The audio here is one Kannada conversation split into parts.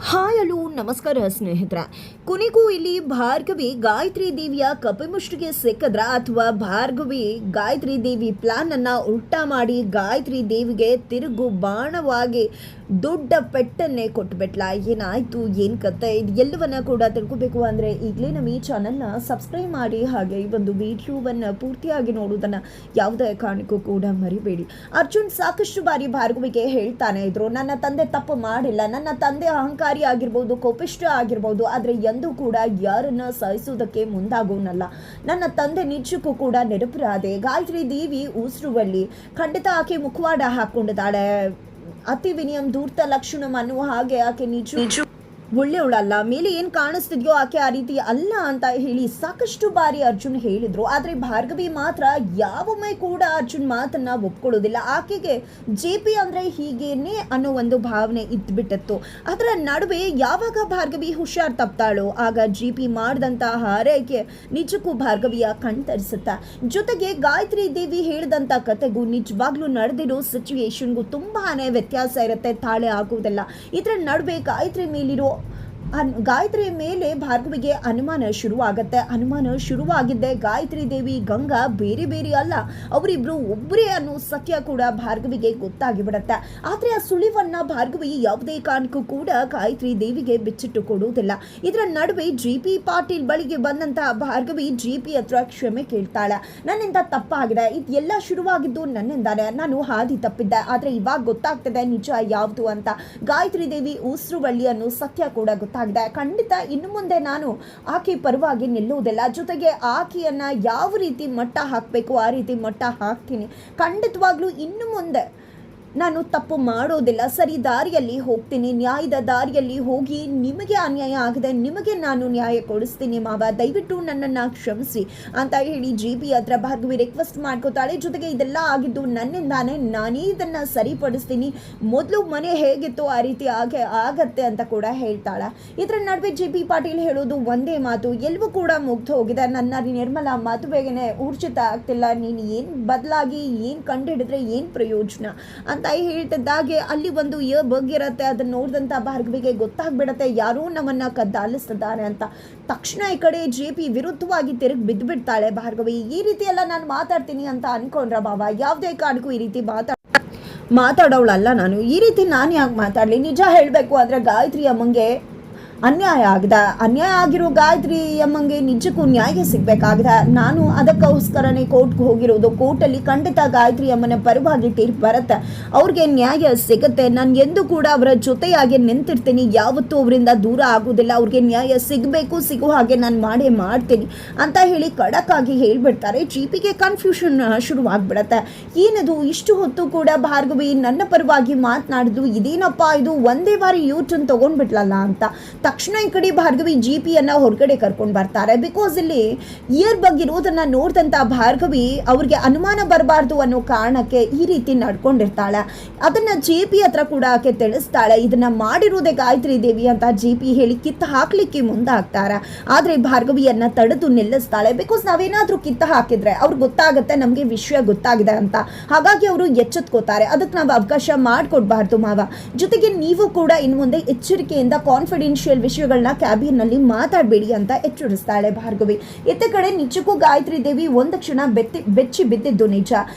ಹಾಯ್ ಹಲೋ ನಮಸ್ಕಾರ ಸ್ನೇಹಿತರೆ. ಕೊನೆಗೂ ಇಲ್ಲಿ ಭಾರ್ಗವಿ ಗಾಯತ್ರಿ ದೇವಿಯ ಕಪಿಮುಷ್ಟಿಗೆ ಸಿಕ್ಕಿದ್ರ ಅಥವಾ ಭಾರ್ಗವಿ ಗಾಯತ್ರಿ ದೇವಿ ಪ್ಲಾನ್ ಅನ್ನ ಉಲ್ಟಾ ಮಾಡಿ ಗಾಯತ್ರಿ ದೇವಿಗೆ ತಿರುಗು ಬಾಣವಾಗಿ ದೊಡ್ಡ ಪೆಟ್ಟನ್ನೇ ಕೊಟ್ಬಿಟ್ಲ? ಏನಾಯ್ತು, ಏನ್ ಕತೆ, ಇದು ಎಲ್ಲವನ್ನ ಕೂಡ ತಿಳ್ಕೊಬೇಕು ಅಂದ್ರೆ ಈಗಲೇ ನಮ್ಮ ಈ ಚಾನಲ್ನ ಸಬ್ಸ್ಕ್ರೈಬ್ ಮಾಡಿ, ಹಾಗೆ ಈ ಒಂದು ವಿಡಿಯೋವನ್ನ ಪೂರ್ತಿಯಾಗಿ ನೋಡುವುದನ್ನ ಯಾವುದೇ ಕಾರಣಕ್ಕೂ ಕೂಡ ಮರಿಬೇಡಿ. ಅರ್ಜುನ್ ಸಾಕಷ್ಟು ಬಾರಿ ಭಾರ್ಗವಿಗೆ ಹೇಳ್ತಾನೆ ಇದ್ರು, ನನ್ನ ತಂದೆ ತಪ್ಪು ಮಾಡಿಲ್ಲ, ನನ್ನ ತಂದೆ ಅಹಂಕಾರಿ ಆಗಿರ್ಬೋದು, ಕೋಪಿಷ್ಟ ಆಗಿರ್ಬೋದು, ಆದ್ರೆ ಎಂದೂ ಕೂಡ ಯಾರನ್ನ ಸಹಿಸುವುದಕ್ಕೆ ಮುಂದಾಗೋನಲ್ಲ. ನನ್ನ ತಂದೆ ನಿಜಕ್ಕೂ ಕೂಡ ನಿರಪರಾಧೆ. ಗಾಯತ್ರಿ ದೇವಿ ಉಸಿರುವಲ್ಲಿ ಖಂಡಿತ ಆಕೆ ಮುಖವಾಡ ಹಾಕೊಂಡಿದ್ದಾಳೆ. ಅತಿ ವಿನಿಯಂ ಧೂರ್ತ ಲಕ್ಷಣಂ ಅನ್ನುವ ಹಾಗೆ ಆಕೆ ನಿಜ ಒಳ್ಳೆಯವಳಲ್ಲ, ಮೇಲೆ ಏನು ಕಾಣಿಸ್ತಿದ್ಯೋ ಆಕೆ ಆ ರೀತಿ ಅಲ್ಲ ಅಂತ ಹೇಳಿ ಸಾಕಷ್ಟು ಬಾರಿ ಅರ್ಜುನ್ ಹೇಳಿದ್ರು. ಆದರೆ ಭಾರ್ಗವಿ ಮಾತ್ರ ಯಾವೊಮ್ಮೆ ಕೂಡ ಅರ್ಜುನ್ ಮಾತನ್ನ ಒಪ್ಕೊಳ್ಳೋದಿಲ್ಲ. ಆಕೆಗೆ JP ಅಂದ್ರೆ ಹೀಗೇನೆ ಅನ್ನೋ ಒಂದು ಭಾವನೆ ಇದ್ಬಿಟ್ಟಿತ್ತು. ಅದರ ನಡುವೆ ಯಾವಾಗ ಭಾರ್ಗವಿ ಹುಷಾರ್ ತಪ್ತಾಳೋ ಆಗ JP ಮಾಡಿದಂತ ಹಾರೈಕೆ ನಿಜಕ್ಕೂ ಭಾರ್ಗವಿಯ ಕಣ್ತರಿಸುತ್ತೆ. ಜೊತೆಗೆ ಗಾಯತ್ರಿ ದೇವಿ ಹೇಳಿದಂತ ಕತೆಗೂ ನಿಜವಾಗ್ಲೂ ನಡೆದಿರೋ ಸಿಚುವೇಶನ್ಗೂ ತುಂಬಾನೇ ವ್ಯತ್ಯಾಸ ಇರುತ್ತೆ, ತಾಳೆ ಆಗುವುದಿಲ್ಲ. ಇದರ ನಡುವೆ ಗಾಯತ್ರಿ ಮೇಲೆ ಭಾರ್ಗವಿಗೆ ಅನುಮಾನ ಶುರುವಾಗತ್ತೆ. ಅನುಮಾನ ಶುರುವಾಗಿದ್ದೆ ಗಾಯತ್ರಿ ದೇವಿ ಗಂಗಾ ಬೇರೆ ಬೇರೆ ಅಲ್ಲ, ಅವರಿಬ್ರು ಒಬ್ಬರೇ ಅನ್ನೋ ಸತ್ಯ ಕೂಡ ಭಾರ್ಗವಿಗೆ ಗೊತ್ತಾಗಿ ಬಿಡತ್ತೆ. ಆದ್ರೆ ಆ ಸುಳಿವನ್ನ ಭಾರ್ಗವಿ ಯಾವುದೇ ಕಾರಣಕ್ಕೂ ಕೂಡ ಗಾಯತ್ರಿ ದೇವಿಗೆ ಬಿಚ್ಚಿಟ್ಟು ಕೊಡುವುದಿಲ್ಲ. ಇದರ ನಡುವೆ JP ಪಾಟೀಲ್ ಬಳಿಗೆ ಬಂದಂತಹ ಭಾರ್ಗವಿ JP ಹತ್ರ ಕ್ಷಮೆ ಕೇಳ್ತಾಳೆ. ನನ್ನಿಂದ ತಪ್ಪಾಗಿದೆ, ಇದೆಲ್ಲ ಶುರುವಾಗಿದ್ದು ನನ್ನಿಂದಾನೆ, ನಾನು ಹಾದಿ ತಪ್ಪಿದ್ದೆ, ಆದ್ರೆ ಇವಾಗ ಗೊತ್ತಾಗ್ತದೆ ನಿಜ ಯಾವುದು ಅಂತ. ಗಾಯತ್ರಿ ದೇವಿ ಉಸಿರುವಳ್ಳಿ ಅನ್ನೋ ಸತ್ಯ ಕೂಡ ಗೊತ್ತಾಗಿದೆ. ಖಂಡಿತ ಇನ್ನು ಮುಂದೆ ನಾನು ಆಕೆ ಪರವಾಗಿ ನಿಲ್ಲುವುದಿಲ್ಲ. ಜೊತೆಗೆ ಆಕೆಯನ್ನ ಯಾವ ರೀತಿ ಮಟ್ಟ ಹಾಕಬೇಕು ಆ ರೀತಿ ಮಟ್ಟ ಹಾಕ್ತೀನಿ. ಖಂಡಿತವಾಗ್ಲೂ ಇನ್ನು ಮುಂದೆ ನಾನು ತಪ್ಪು ಮಾಡೋದಿಲ್ಲ, ಸರಿ ದಾರಿಯಲ್ಲಿ ಹೋಗ್ತೀನಿ, ನ್ಯಾಯದ ದಾರಿಯಲ್ಲಿ ಹೋಗಿ ನಿಮಗೆ ಅನ್ಯಾಯ ಆಗಿದೆ, ನಿಮಗೆ ನಾನು ನ್ಯಾಯ ಕೊಡಿಸ್ತೀನಿ ಮಾವ, ದಯವಿಟ್ಟು ನನ್ನನ್ನು ಕ್ಷಮಿಸಿ ಅಂತ ಹೇಳಿ JP ಹತ್ರ ಭಾರ್ಗವಿ ರಿಕ್ವೆಸ್ಟ್ ಮಾಡ್ಕೋತಾಳೆ. ಜೊತೆಗೆ ಇದೆಲ್ಲ ಆಗಿದ್ದು ನನ್ನಿಂದಾನೆ, ನಾನೇ ಇದನ್ನು ಸರಿಪಡಿಸ್ತೀನಿ, ಮೊದಲು ಮನೆ ಹೇಗಿತ್ತು ಆ ರೀತಿ ಆಗತ್ತೆ ಅಂತ ಕೂಡ ಹೇಳ್ತಾಳೆ. ಇದರ ನಡುವೆ JP ಪಾಟೀಲ್ ಹೇಳೋದು ಒಂದೇ ಮಾತು, ಎಲ್ಲವೂ ಕೂಡ ಮುಗ್ದು ಹೋಗಿದೆ, ನನ್ನ ನಿರ್ಮಲ ಮದುವೆಗೆ ಊರ್ಜಿತ ಆಗ್ತಿಲ್ಲ, ನೀನು ಏನು ಬದಲಾಗಿ ಏನು ಕಂಡುಹಿಡಿದ್ರೆ ಏನು ಪ್ರಯೋಜನ ಅಂತ ಹೇಳ್ತಿದ್ದಾಗೆ ಅಲ್ಲಿ ಒಂದು ಬಗ್ಗಿರತ್ತೆ. ಅದನ್ನ ನೋಡಿದಂತ ಭಾರ್ಗವಿಗೆ ಗೊತ್ತಾಗ್ಬಿಡತ್ತೆ ಯಾರೋ ನಮ್ಮನ್ನ ಕದ್ದಾಲಿಸ್ತಿದ್ದಾರೆ ಅಂತ. ತಕ್ಷಣ ಈ ಕಡೆ JP ವಿರುದ್ಧವಾಗಿ ತಿರುಗಿ ಬಿದ್ದುಬಿಡ್ತಾಳೆ ಭಾರ್ಗವಿ. ಈ ರೀತಿ ಎಲ್ಲ ನಾನು ಮಾತಾಡ್ತೀನಿ ಅಂತ ಅನ್ಕೊಂಡ್ರ ಬಾಬಾ? ಯಾವುದೇ ಕಾರಣಕ್ಕೂ ಈ ರೀತಿ ಮಾತಾಡೋಳಲ್ಲ ನಾನು. ಈ ರೀತಿ ನಾನು ಯಾಕೆ ಮಾತಾಡಲಿ? ನಿಜ ಹೇಳಬೇಕು ಅಂದ್ರೆ ಗಾಯತ್ರಿ ಅಮ್ಮಂಗೆ ಅನ್ಯಾಯ ಆಗಿರೋ ಗಾಯತ್ರಿ ಅಮ್ಮಂಗೆ ನಿಜಕ್ಕೂ ನ್ಯಾಯ ಸಿಗಬೇಕಾಗಿದೆ. ನಾನು ಅದಕ್ಕೋಸ್ಕರನೇ ಕೋರ್ಟ್ಗೆ ಹೋಗಿರೋದು. ಕೋರ್ಟಲ್ಲಿ ಖಂಡಿತ ಗಾಯತ್ರಿ ಅಮ್ಮನ ಪರವಾಗಿ ತೀರ್ಪು ಬರುತ್ತೆ, ಅವ್ರಿಗೆ ನ್ಯಾಯ ಸಿಗುತ್ತೆ. ನಾನು ಎಂದೂ ಕೂಡ ಅವರ ಜೊತೆಯಾಗಿ ನಿಂತಿರ್ತೀನಿ, ಯಾವತ್ತೂ ಅವರಿಂದ ದೂರ ಆಗೋದಿಲ್ಲ. ಅವ್ರಿಗೆ ನ್ಯಾಯ ಸಿಗೋ ಹಾಗೆ ನಾನು ಮಾಡ್ತೀನಿ ಅಂತ ಹೇಳಿ ಖಡಕ್ ಆಗಿ ಹೇಳ್ಬಿಡ್ತಾರೆ. JPಗೆ ಕನ್ಫ್ಯೂಷನ್ ಶುರುವಾಗ್ಬಿಡತ್ತೆ. ಏನದು ಇಷ್ಟು ಹೊತ್ತು ಕೂಡ ಭಾರ್ಗವಿ ನನ್ನ ಪರವಾಗಿ ಮಾತನಾಡಿದ್ಲು, ಇದೇನಪ್ಪ ಇದು ಒಂದೇ ಬಾರಿ ಯೂಟರ್ನ್ ತಗೊಂಡ್ಬಿಟ್ಲಲ್ಲ ಅಂತ. ತಕ್ಷಣ ಈ ಕಡೆ ಭಾರ್ಗವಿ JPಯನ್ನ ಹೊರಗಡೆ ಕರ್ಕೊಂಡು ಬರ್ತಾರೆ. ಬಿಕಾಸ್ ಇಲ್ಲಿ ಇಯರ್ ಬಗ್ಗೆ ಇರೋದನ್ನ ನೋಡಿದಂತ ಭಾರ್ಗವಿ ಅವ್ರಿಗೆ ಅನುಮಾನ ಬರಬಾರ್ದು ಅನ್ನೋ ಕಾರಣಕ್ಕೆ ಈ ರೀತಿ ನಡ್ಕೊಂಡಿರ್ತಾಳೆ. ಅದನ್ನ JP ಹತ್ರ ಕೂಡ ಆಕೆ ತಿಳಿಸ್ತಾಳೆ, ಇದನ್ನ ಮಾಡಿರೋದೇ ಗಾಯತ್ರಿ ದೇವಿ ಅಂತ JP ಹೇಳಿ ಕಿತ್ತ ಹಾಕ್ಲಿಕ್ಕೆ ಮುಂದಾಗ್ತಾರೆ. ಆದ್ರೆ ಭಾರ್ಗವಿಯನ್ನ ತಡೆದು ನಿಲ್ಲಿಸ್ತಾಳೆ. ಬಿಕಾಸ್ ನಾವೇನಾದ್ರೂ ಕಿತ್ತ ಹಾಕಿದ್ರೆ ಅವ್ರಿಗೆ ಗೊತ್ತಾಗುತ್ತೆ ನಮ್ಗೆ ವಿಷಯ ಗೊತ್ತಾಗಿದೆ ಅಂತ. ಹಾಗಾಗಿ ಅವರು ಎಚ್ಚೆತ್ಕೋತಾರೆ, ಅದಕ್ಕೆ ನಾವು ಅವಕಾಶ ಮಾಡಿಕೊಡ್ಬಾರ್ದು ಮಾವ. ಜೊತೆಗೆ ನೀವು ಕೂಡ ಇನ್ನು ಮುಂದೆ ಎಚ್ಚರಿಕೆಯಿಂದ ಕಾನ್ಫಿಡೆನ್ಷಿಯಲ್ ವಿಷಯಗಳನ್ನ ಕ್ಯಾಬಿನ್ ನಲ್ಲಿ ಮಾತಾಡಬೇಡಿ ಅಂತ ಎಚ್ಚರಿಸ್ತಾಳೆ ಭಾರ್ಗವಿ. ಇತ್ತ ಕಡೆ ನಿಜಕ್ಕೂ ಗಾಯತ್ರಿ ದೇವಿ ಒಂದು ಕ್ಷಣ ಬೆಚ್ಚಿ ಬಿದ್ದಿದ್ದು ನಿಜ.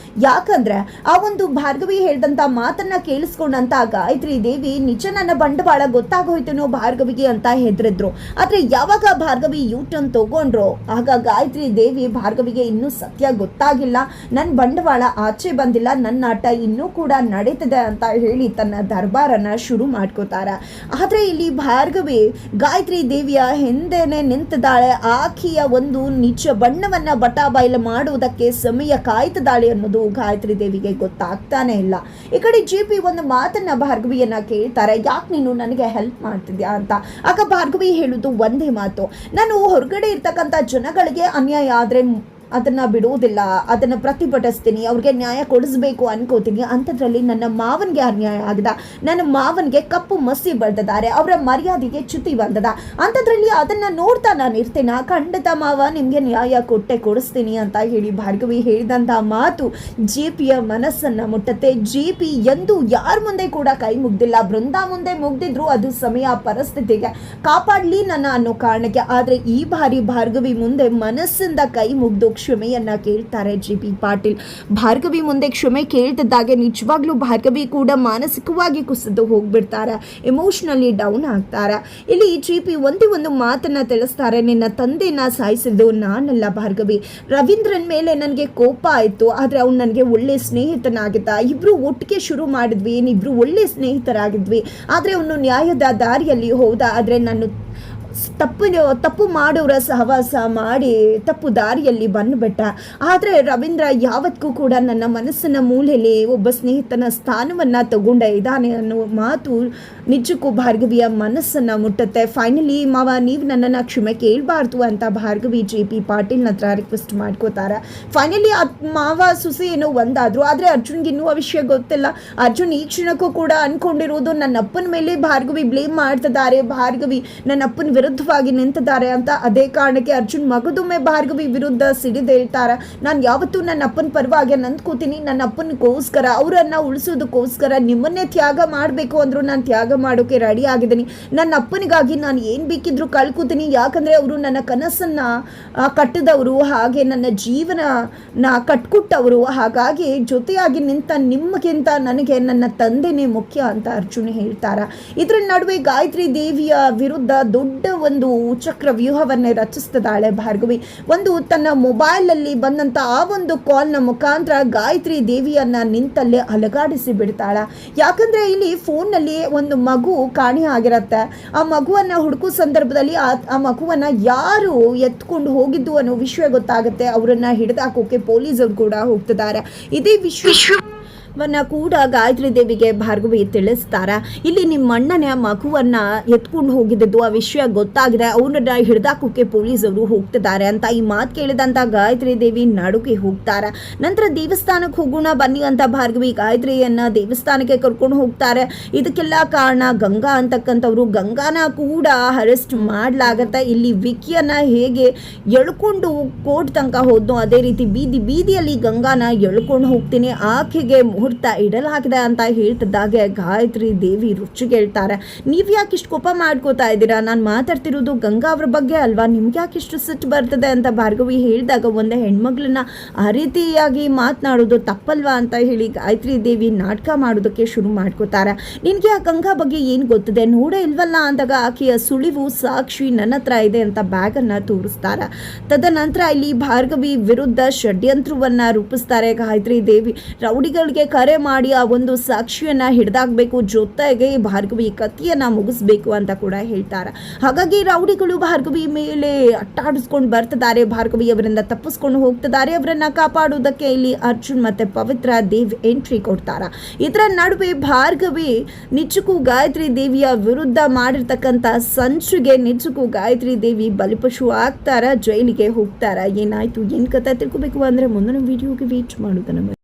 ಯಾಕಂದ್ರೆ ಆ ಒಂದು ಭಾರ್ಗವಿ ಹೇಳಿದಂತ ಮಾತನ್ನ ಕೇಳಿಸ್ಕೊಂಡಂತ ಗಾಯತ್ರಿ ದೇವಿ ನಿಜ ನನ್ನ ಬಂಡವಾಳ ಗೊತ್ತಾಗೋಯ್ತೇನೋ ಭಾರ್ಗವಿಗೆ ಅಂತ ಹೆದರಿದ್ರು. ಆದ್ರೆ ಯಾವಾಗ ಭಾರ್ಗವಿ ಯೂಟರ್ನ್ ತಗೊಂಡ್ರು ಆಗ ಗಾಯತ್ರಿ ದೇವಿ ಭಾರ್ಗವಿಗೆ ಇನ್ನೂ ಸತ್ಯ ಗೊತ್ತಾಗಿಲ್ಲ, ನನ್ನ ಬಂಡವಾಳ ಆಚೆ ಬಂದಿಲ್ಲ, ನನ್ನ ಆಟ ಇನ್ನೂ ಕೂಡ ನಡೀತಿದೆ ಅಂತ ಹೇಳಿ ತನ್ನ ದರ್ಬಾರನ್ನ ಶುರು ಮಾಡ್ಕೋತಾರೆ. ಆದ್ರೆ ಇಲ್ಲಿ ಭಾರ್ಗವಿ ಗಾಯತ್ರಿ ದೇವಿಯ ಹಿಂದೆನೆ ನಿಂತಿದ್ದಾಳೆ. ಆಕೆಯ ಒಂದು ನಿಜ ಬಣ್ಣವನ್ನ ಬಟಾಬೈಲು ಮಾಡುವುದಕ್ಕೆ ಸಮಯ ಕಾಯ್ತಿದ್ದಾಳೆ ಅನ್ನೋದು ಗಾಯತ್ರಿ ದೇವಿಗೆ ಗೊತ್ತಾಗ್ತಾನೆ ಇಲ್ಲ. ಈ ಕಡೆ JP ಒಂದು ಮಾತನ್ನ ಭಾರ್ಗವಿಯನ್ನ ಕೇಳ್ತಾರೆ, ಯಾಕೆ ನೀನು ನನಗೆ ಹೆಲ್ಪ್ ಮಾಡ್ತಿದ್ಯಾ ಅಂತ. ಆಗ ಭಾರ್ಗವಿ ಹೇಳುದು ಒಂದೇ ಮಾತು, ನಾನು ಹೊರಗಡೆ ಇರ್ತಕ್ಕಂಥ ಜನಗಳಿಗೆ ಅನ್ಯಾಯ ಆದ್ರೆ ಅದನ್ನು ಬಿಡೋದಿಲ್ಲ, ಅದನ್ನು ಪ್ರತಿಭಟಿಸ್ತೀನಿ, ಅವ್ರಿಗೆ ನ್ಯಾಯ ಕೊಡಿಸ್ಬೇಕು ಅನ್ಕೋತೀನಿ. ಅಂಥದ್ರಲ್ಲಿ ನನ್ನ ಮಾವನಿಗೆ ಅನ್ಯಾಯ ಆಗದ, ನನ್ನ ಮಾವನಿಗೆ ಕಪ್ಪು ಮಸಿ ಬಳ್ದಿದ್ದಾರೆ, ಅವರ ಮರ್ಯಾದೆಗೆ ಚ್ಯುತಿ ಬಂದದ. ಅಂಥದ್ರಲ್ಲಿ ಅದನ್ನು ನೋಡ್ತಾ ನಾನು ಇರ್ತೀನ, ಖಂಡಿತ ಮಾವ ನಿಮಗೆ ನ್ಯಾಯ ಕೊಡಿಸ್ತೀನಿ ಅಂತ ಹೇಳಿ ಭಾರ್ಗವಿ ಹೇಳಿದಂಥ ಮಾತು JPಯ ಮನಸ್ಸನ್ನು ಮುಟ್ಟತ್ತೆ. JP ಎಂದು ಯಾರ ಮುಂದೆ ಕೂಡ ಕೈ ಮುಗ್ದಿಲ್ಲ. ಬೃಂದಾ ಮುಂದೆ ಮುಗ್ದಿದ್ರು ಅದು ಸಮಯ ಪರಿಸ್ಥಿತಿಗೆ ಕಾಪಾಡಲಿ ನನ್ನ ಅನ್ನೋ ಕಾರಣಕ್ಕೆ. ಆದರೆ ಈ ಬಾರಿ ಭಾರ್ಗವಿ ಮುಂದೆ ಮನಸ್ಸಿಂದ ಕೈ ಮುಗ್ದು ಕ್ಷಮೆಯನ್ನ ಕೇಳ್ತಾರೆ JP ಪಾಟೀಲ್. ಭಾರ್ಗವಿ ಮುಂದೆ ಕ್ಷಮೆ ಕೇಳ್ತಿದ್ದಾಗೆ ನಿಜವಾಗ್ಲೂ ಭಾರ್ಗವಿ ಕೂಡ ಮಾನಸಿಕವಾಗಿ ಕುಸಿದು ಹೋಗ್ಬಿಡ್ತಾರೆ, ಎಮೋಷನಲಿ ಡೌನ್ ಆಗ್ತಾರೆ. ಇಲ್ಲಿ JP ಒಂದೇ ಒಂದು ಮಾತನ್ನ ತಿಳಿಸ್ತಾರೆ, ನಿನ್ನ ತಂದೆನ ಸಾಯಿಸಿದ್ದು ನಾನಲ್ಲ ಭಾರ್ಗವಿ. ರವೀಂದ್ರನ್ ಮೇಲೆ ನನಗೆ ಕೋಪ ಆಯಿತು, ಆದರೆ ಅವ್ನು ನನಗೆ ಒಳ್ಳೆ ಸ್ನೇಹಿತನಾಗಿದ್ದ. ಇಬ್ರು ಒಟ್ಟಿಗೆ ಶುರು ಮಾಡಿದ್ವಿ, ಇಬ್ರು ಒಳ್ಳೆ ಸ್ನೇಹಿತರಾಗಿದ್ವಿ. ಆದರೆ ಅವನು ನ್ಯಾಯದ ದಾರಿಯಲ್ಲಿ ಹೋದ. ಆದರೆ ನಾನು ತಪ್ಪು ಮಾಡೋರ ಸಹವಾಸ ಮಾಡಿ ತಪ್ಪು ದಾರಿಯಲ್ಲಿ ಬಂದುಬಿಟ್ಟ. ಆದರೆ ರವೀಂದ್ರ ಯಾವತ್ತೂ ಕೂಡ ನನ್ನ ಮನಸ್ಸಿನ ಮೂಲೆಯಲ್ಲಿ ಒಬ್ಬ ಸ್ನೇಹಿತನ ಸ್ಥಾನವನ್ನು ತಗೊಂಡ ಇದ್ದಾನೆ ಅನ್ನೋ ಮಾತು ನಿಜಕ್ಕೂ ಭಾರ್ಗವಿಯ ಮನಸ್ಸನ್ನು ಮುಟ್ಟುತ್ತೆ. ಫೈನಲಿ ಮಾವ ನೀವು ನನ್ನನ್ನು ಕ್ಷಮೆ ಕೇಳಬಾರ್ದು ಅಂತ ಭಾರ್ಗವಿ JP ಪಾಟೀಲ್ನ ಹತ್ರ ರಿಕ್ವೆಸ್ಟ್ ಮಾಡ್ಕೋತಾರೆ. ಫೈನಲಿ ಮಾವ ಸೊಸೆ ಏನೋ ಒಂದಾದ್ರು, ಆದರೆ ಅರ್ಜುನ್ಗೆ ಇನ್ನೂ ಆ ವಿಷಯ ಗೊತ್ತಿಲ್ಲ. ಅರ್ಜುನ್ ಈ ಕ್ಷಣಕ್ಕೂ ಕೂಡ ಅನ್ಕೊಂಡಿರೋದು ನನ್ನ ಅಪ್ಪನ ಮೇಲೆ ಭಾರ್ಗವಿ ಬ್ಲೇಮ್ ಮಾಡ್ತಿದ್ದಾರೆ, ಭಾರ್ಗವಿ ನನ್ನ ಅಪ್ಪನ ವಿರುದ್ಧವಾಗಿ ನಿಂತಿದ್ದಾರೆ ಅಂತ. ಅದೇ ಕಾರಣಕ್ಕೆ ಅರ್ಜುನ್ ಮಗದೊಮ್ಮೆ ಭಾರ್ಗವಿ ವಿರುದ್ಧ ಸಿಡಿದೇಳ್ತಾರೆ. ನಾನು ಯಾವತ್ತೂ ನನ್ನ ಅಪ್ಪನ ಪರವಾಗಿ ನಂದ್ಕೋತೀನಿ, ನನ್ನ ಅಪ್ಪನಿಗೋಸ್ಕರ, ಅವರನ್ನು ಉಳಿಸೋದಕ್ಕೋಸ್ಕರ ನಿಮ್ಮನ್ನೇ ತ್ಯಾಗ ಮಾಡಬೇಕು ಅಂದರೂ ನಾನು ತ್ಯಾಗ ಮಾಡೋಕೆ ರೆಡಿ ಆಗಿದ್ದೀನಿ. ನನ್ನ ಅಪ್ಪನಿಗಾಗಿ ನಾನು ಏನು ಬೇಕಿದ್ರೂ ಕಳ್ಕೊತೀನಿ, ಯಾಕಂದರೆ ಅವರು ನನ್ನ ಕನಸನ್ನು ಕಟ್ಟಿದವರು, ಹಾಗೆ ನನ್ನ ಜೀವನ ಕಟ್ಕೊಟ್ಟವರು. ಹಾಗಾಗಿ ಜೊತೆಯಾಗಿ ನಿಂತ ನಿಮಗಿಂತ ನನಗೆ ನನ್ನ ತಂದೆನೇ ಮುಖ್ಯ ಅಂತ ಅರ್ಜುನ್ ಹೇಳ್ತಾರೆ. ಇದರ ನಡುವೆ ಗಾಯತ್ರಿ ದೇವಿಯ ವಿರುದ್ಧ ದೊಡ್ಡ ಒಂದು ಚಕ್ರ ವ್ಯೂಹವನ್ನೇ ರಚಿಸ್ತಿದ್ದಾಳೆ ಭಾರ್ಗವಿ. ಒಂದು ತನ್ನ ಮೊಬೈಲಲ್ಲಿ ಬಂದಂಥ ಆ ಒಂದು ಕಾಲ್ನ ಮುಖಾಂತರ ಗಾಯತ್ರಿ ದೇವಿಯನ್ನ ನಿಂತಲ್ಲೇ ಅಲಗಾಡಿಸಿ ಬಿಡ್ತಾಳೆ. ಯಾಕಂದ್ರೆ ಇಲ್ಲಿ ಫೋನ್ನಲ್ಲಿ ಒಂದು ಮಗು ಕಾಣೆ ಆಗಿರತ್ತೆ. ಆ ಮಗುವನ್ನ ಹುಡುಕೋ ಸಂದರ್ಭದಲ್ಲಿ ಆ ಮಗುವನ್ನ ಯಾರು ಎತ್ಕೊಂಡು ಹೋಗಿದ್ದು ಅನ್ನೋ ವಿಷಯ ಗೊತ್ತಾಗುತ್ತೆ. ಅವರನ್ನ ಹಿಡಿದಾಕೋಕೆ ಪೊಲೀಸರು ಕೂಡ ಹೋಗ್ತಿದ್ದಾರೆ. ಇದೇ ವಿಷಯವನ್ನ ಕೂಡ ಗಾಯತ್ರಿ ದೇವಿಗೆ ಭಾರ್ಗವಿ ತಿಳಿಸ್ತಾರೆ. ಇಲ್ಲಿ ನಿಮ್ಮ ಅಣ್ಣನ ಮಗುವನ್ನ ಎತ್ಕೊಂಡು ಹೋಗಿದ್ದು ಆ ವಿಷಯ ಗೊತ್ತಾಗಿದೆ, ಅವನನ್ನ ಹಿಡಿದಾಕೋಕೆ ಪೊಲೀಸರು ಹೋಗ್ತಿದ್ದಾರೆ ಅಂತ. ಈ ಮಾತು ಕೇಳಿದಂತ ಗಾಯತ್ರಿ ದೇವಿ ನಡುಗೆ ಹೋಗ್ತಾರೆ. ನಂತರ ದೇವಸ್ಥಾನಕ್ಕೆ ಹೋಗೋಣ ಬನ್ನಿ ಅಂತ ಭಾರ್ಗವಿ ಗಾಯತ್ರಿಯನ್ನ ದೇವಸ್ಥಾನಕ್ಕೆ ಕರ್ಕೊಂಡು ಹೋಗ್ತಾರೆ. ಇದಕ್ಕೆಲ್ಲ ಕಾರಣ ಗಂಗಾ ಅಂತಕ್ಕಂಥವ್ರು. ಗಂಗಾನ ಕೂಡ ಅರೆಸ್ಟ್ ಮಾಡಲಾಗತ್ತೆ. ಇಲ್ಲಿ ವಿಕಿಯನ್ನ ಹೇಗೆ ಎಳ್ಕೊಂಡು ಕೋರ್ಟ್ ತನಕ ಹೋದ್ನೋ ಅದೇ ರೀತಿ ಬೀದಿಯಲ್ಲಿ ಗಂಗಾನ ಎಳ್ಕೊಂಡು ಹೋಗ್ತೀನಿ, ಆಕೆಗೆ ಮುಹೂರ್ತ ಇಡಲಾಗಿದೆ ಅಂತ ಹೇಳ್ತಿದ್ದಾಗೆ ಗಾಯತ್ರಿ ದೇವಿ ರುಚಿಗೇಳ್ತಾರೆ. ನೀವು ಯಾಕೆ ಇಷ್ಟು ಕೋಪ ಮಾಡ್ಕೋತಾ ಇದ್ದೀರಾ, ನಾನು ಮಾತಾಡ್ತಿರೋದು ಗಂಗಾ ಅವ್ರ ಬಗ್ಗೆ ಅಲ್ವಾ, ನಿಮ್ಗೆ ಯಾಕೆ ಇಷ್ಟು ಸಿಟ್ಟು ಬರ್ತದೆ ಅಂತ ಭಾರ್ಗವಿ ಹೇಳಿದಾಗ ಒಂದೇ ಹೆಣ್ಮಗಳನ್ನ ಆ ರೀತಿಯಾಗಿ ಮಾತನಾಡೋದು ತಪ್ಪಲ್ವಾ ಅಂತ ಹೇಳಿ ಗಾಯತ್ರಿ ದೇವಿ ನಾಟಕ ಮಾಡೋದಕ್ಕೆ ಶುರು ಮಾಡ್ಕೋತಾರೆ. ನಿನಗೆ ಆ ಗಂಗಾ ಬಗ್ಗೆ ಏನು ಗೊತ್ತಿದೆ, ನೋಡೇ ಇಲ್ವಲ್ಲ ಅಂದಾಗ ಆಕೆಯ ಸುಳಿವು ಸಾಕ್ಷಿ ನನ್ನ ಹತ್ರ ಇದೆ ಅಂತ ಬ್ಯಾಗನ್ನು ತೋರಿಸ್ತಾರೆ. ತದನಂತರ ಇಲ್ಲಿ ಭಾರ್ಗವಿ ವಿರುದ್ಧ ಷಡ್ಯಂತ್ರವನ್ನ ರೂಪಿಸ್ತಾರೆ ಗಾಯತ್ರಿ ದೇವಿ. ರೌಡಿಗಳಿಗೆ ಕರೆ ಮಾಡಿ ಆ ಒಂದು ಸಾಕ್ಷಿಯನ್ನ ಹಿಡಿದಾಗಬೇಕು, ಜೊತೆಗೆ ಭಾರ್ಗವಿ ಕತ್ತಿಯನ್ನ ಮುಗಿಸ್ಬೇಕು ಅಂತ ಕೂಡ ಹೇಳ್ತಾರೆ. ಹಾಗಾಗಿ ರೌಡಿಗಳು ಭಾರ್ಗವಿ ಮೇಲೆ ಅಟ್ಟಾಡಿಸ್ಕೊಂಡು ಬರ್ತಿದ್ದಾರೆ, ಭಾರ್ಗವಿ ಅವರಿಂದ ತಪ್ಪಿಸ್ಕೊಂಡು ಹೋಗ್ತಿದ್ದಾರೆ. ಅವರನ್ನ ಕಾಪಾಡುವುದಕ್ಕೆ ಇಲ್ಲಿ ಅರ್ಜುನ್ ಮತ್ತೆ ಪವಿತ್ರ ದೇವ್ ಎಂಟ್ರಿ ಕೊಡ್ತಾರೆ. ಇದರ ನಡುವೆ ಭಾರ್ಗವಿ ನಿಜಕ್ಕೂ ಗಾಯತ್ರಿ ದೇವಿಯ ವಿರುದ್ಧ ಮಾಡಿರ್ತಕ್ಕಂಥ ಸಂಚಿಗೆ ನಿಜಕ್ಕೂ ಗಾಯತ್ರಿ ದೇವಿ ಬಲಿಪಶು ಆಗ್ತಾರ, ಜೈಲಿಗೆ ಹೋಗ್ತಾರ. ಏನಾಯ್ತು ಏನ್ ಕಥೆ ತಿಳ್ಕೊಬೇಕು ಅಂದ್ರೆ ಮುಂದಿನ ವಿಡಿಯೋಗೆ ವೇಟ್ ಮಾಡೋದನ್ನ